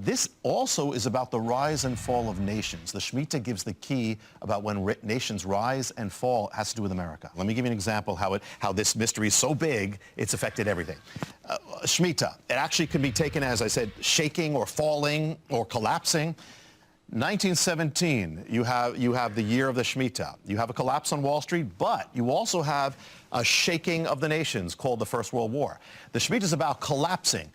This also is about the rise and fall of nations. The Shemitah gives the key about when nations rise and fall. It has to do with America. Let me give you an example how this mystery is so big, it's affected everything. Shemitah, it actually can be taken as, I said, shaking or falling or collapsing. 1917, you have the year of the Shemitah. You have a collapse on Wall Street, but you also have a shaking of the nations called the First World War. The Shemitah is about collapsing.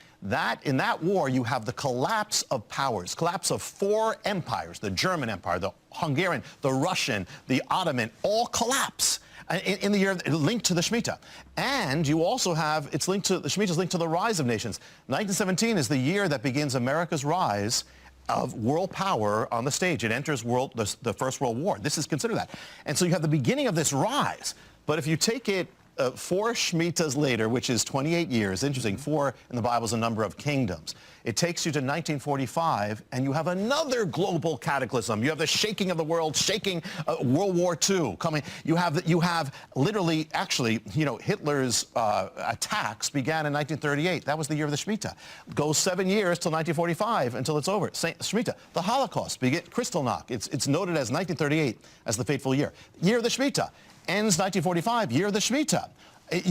In that war, you have the collapse of powers, collapse of 4 empires, the German Empire, the Hungarian, the Russian, the Ottoman, all collapse in the year linked to the Shemitah. And you also have, the Shemitah is linked to the rise of nations. 1917 is the year that begins America's rise of world power on the stage. It enters the First World War. This is considered that. And so you have the beginning of this rise. But if you take it 4 Shemitahs later, which is 28 years, interesting, 4 in the Bible is a number of kingdoms. It takes you to 1945, and you have another global cataclysm. You have the shaking of the world, shaking World War II coming. You have literally, actually, Hitler's attacks began in 1938. That was the year of the Shemitah. Goes 7 years till 1945 until it's over. Shemitah. The Holocaust, Kristallnacht. It's noted as 1938 as the fateful year. Year of the Shemitah. Ends 1945, year of the Shemitah.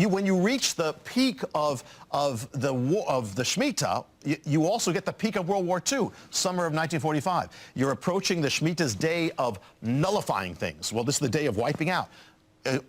When you reach the peak of the Shemitah, you also get the peak of World War II, summer of 1945. You're approaching the Shemitah's day of nullifying things. Well, this is the day of wiping out.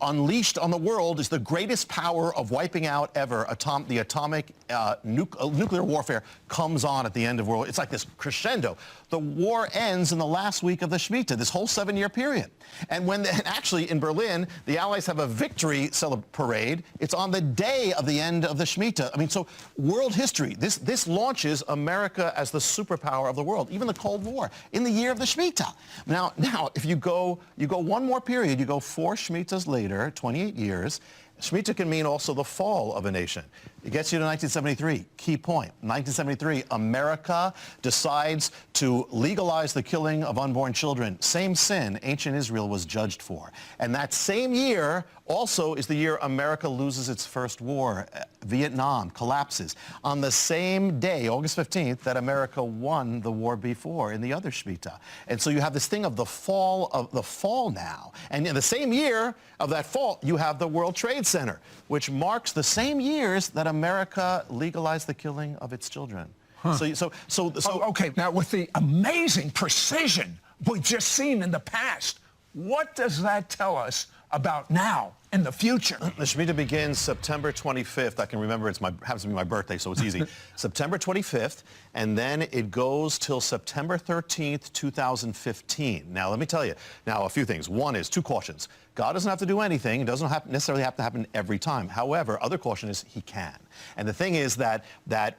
Unleashed on the world is the greatest power of wiping out ever. The atomic nuclear warfare comes on at the end of World War. It's like this crescendo. The war ends in the last week of the Shemitah, this whole 7-year period. And actually in Berlin, the Allies have a victory parade. It's on the day of the end of the Shemitah. I mean, so world history, this launches America as the superpower of the world, even the Cold War, in the year of the Shemitah. Now, if you go one more period, you go 4 Shemitahs later, 28 years, Shemitah can mean also the fall of a nation. It gets you to 1973. Key point. 1973, America decides to legalize the killing of unborn children. Same sin ancient Israel was judged for. And that same year also is the year America loses its first war. Vietnam collapses. On the same day, August 15th, that America won the war before in the other Shemitah. And so you have this thing of the fall now. And in the same year of that fall, you have the World Trade Center, which marks the same years that America legalized the killing of its children. Huh. Okay, now with the amazing precision we've just seen in the past, what does that tell us about now in the future? The Shemitah begins September 25th. I can remember happens to be my birthday, so it's easy. September 25th, and then it goes till September 13th, 2015. Now, let me tell you, a few things. One is 2 cautions. God doesn't have to do anything. It doesn't necessarily have to happen every time. However, other caution is he can. And the thing is that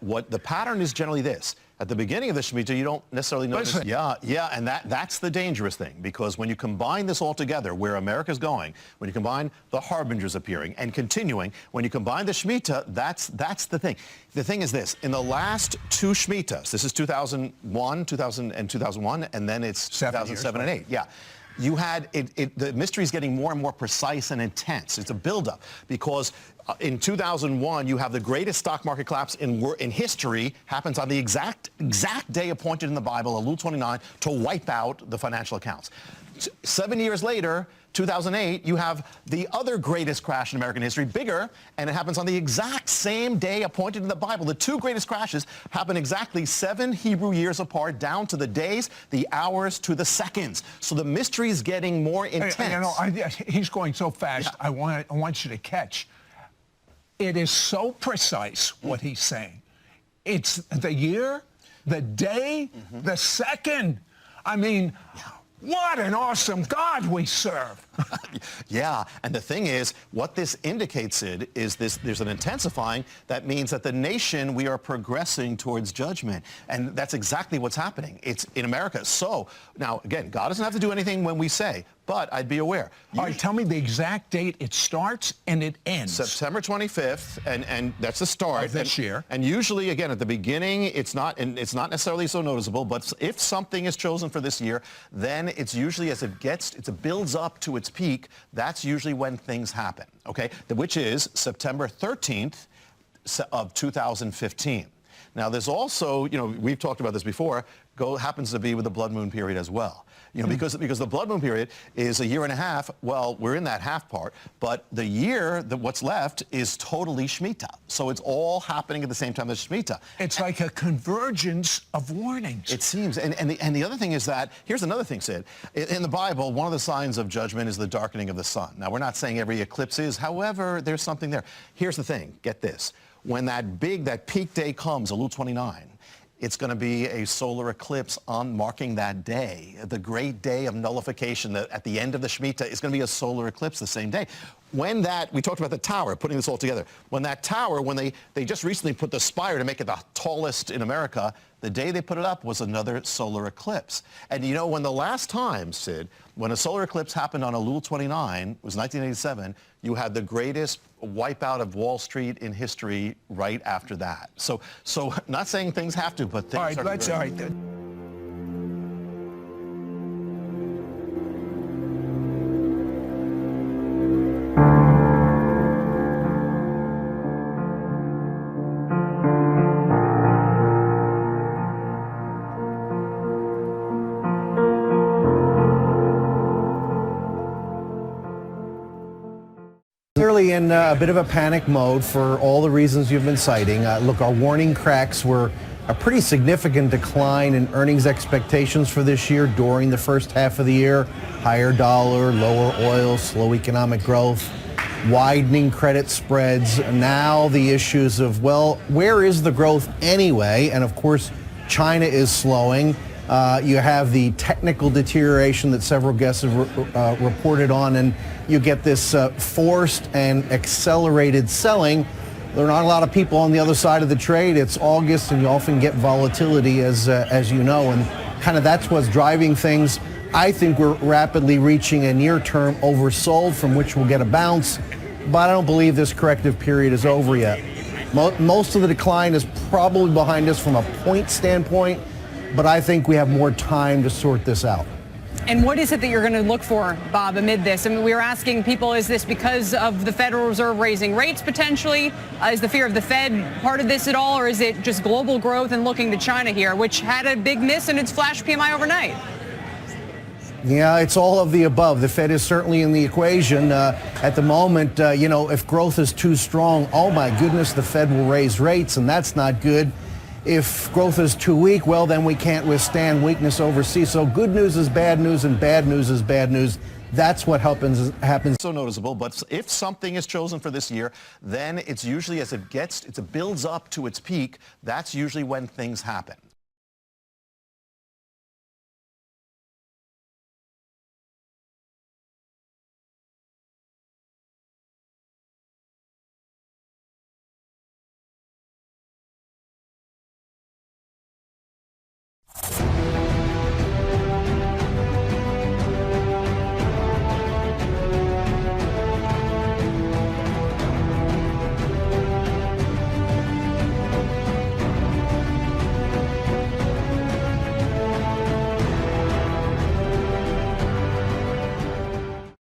what the pattern is generally this. At the beginning of the Shemitah, you don't necessarily notice. Yeah, and that's the dangerous thing, because when you combine this all together, where America's going, when you combine the harbingers appearing and continuing, when you combine the Shemitah, that's the thing. The thing is this: in the last 2 Shemitahs, this is 2001, 2001, and then it's 2007 and 8. Yeah. You had the mystery is getting more and more precise and intense. It's a buildup, because in 2001 you have the greatest stock market collapse in history happens on the exact day appointed in the Bible, Elul 29, to wipe out the financial accounts. 7 years later, 2008, you have the other greatest crash in American history, bigger, and it happens on the exact same day appointed in the Bible. The 2 greatest crashes happen exactly 7 Hebrew years apart, down to the days, the hours, to the seconds. So the mystery is getting more intense. He's going so fast. Yeah. I want you to catch. It is so precise what he's saying. It's the year, the day, the second. I mean, what an awesome God we serve. Yeah, and the thing is, what this indicates is there's an intensifying. That means that the nation, we are progressing towards judgment. And that's exactly what's happening. It's in America. So, now, again, God doesn't have to do anything when we say, but I'd be aware. All right, tell me the exact date it starts and it ends. September 25th, and that's the start. Of this year. And usually, again, at the beginning, it's not necessarily so noticeable, but if something is chosen for this year, then it's usually as it builds up to its peak, that's usually when things happen, okay? Which is September 13th of 2015. Now, there's also, we've talked about this before, happens to be with the blood moon period as well. Because the blood moon period is a year and a half. Well, we're in that half part, but the year, what's left, is totally Shemitah. So it's all happening at the same time as Shemitah. It's like a convergence of warnings. It seems. And the other thing is that, here's another thing, Sid. In the Bible, one of the signs of judgment is the darkening of the sun. Now, we're not saying every eclipse is. However, there's something there. Here's the thing. Get this. When that peak day comes, Elul 29, it's going to be a solar eclipse marking that day, the great day of nullification. At the end of the Shemitah, it's going to be a solar eclipse the same day. We talked about the tower, putting this all together. When they just recently put the spire to make it the tallest in America, the day they put it up was another solar eclipse. And when the last time, Sid, when a solar eclipse happened on Elul 29, it was 1987, you had the greatest wipeout of Wall Street in history right after that. So not saying things have to, but things all right. Clearly in a bit of a panic mode for all the reasons you've been citing. Look, our warning cracks were a pretty significant decline in earnings expectations for this year during the first half of the year. Higher dollar, lower oil, slow economic growth, widening credit spreads. Now the issues of, well, where is the growth anyway? And of course, China is slowing. You have the technical deterioration that several guests have reported on, and you get this forced and accelerated selling. There are not a lot of people on the other side of the trade. It's August, and you often get volatility, as you know, and kind of that's what's driving things. I think we're rapidly reaching a near-term oversold from which we'll get a bounce, but I don't believe this corrective period is over yet. Most of the decline is probably behind us from a point standpoint, but I think we have more time to sort this out. And what is it that you're going to look for, Bob, amid this? I mean, we were asking people, is this because of the Federal Reserve raising rates potentially? Is the fear of the Fed part of this at all? Or is it just global growth and looking to China here, which had a big miss in its flash PMI overnight? Yeah, it's all of the above. The Fed is certainly in the equation. At the moment, if growth is too strong, oh my goodness, the Fed will raise rates, and that's not good. If growth is too weak, well, then we can't withstand weakness overseas. So good news is bad news, and bad news is bad news. That's what happens. So noticeable, but if something is chosen for this year, then it's usually as it builds up to its peak, that's usually when things happen.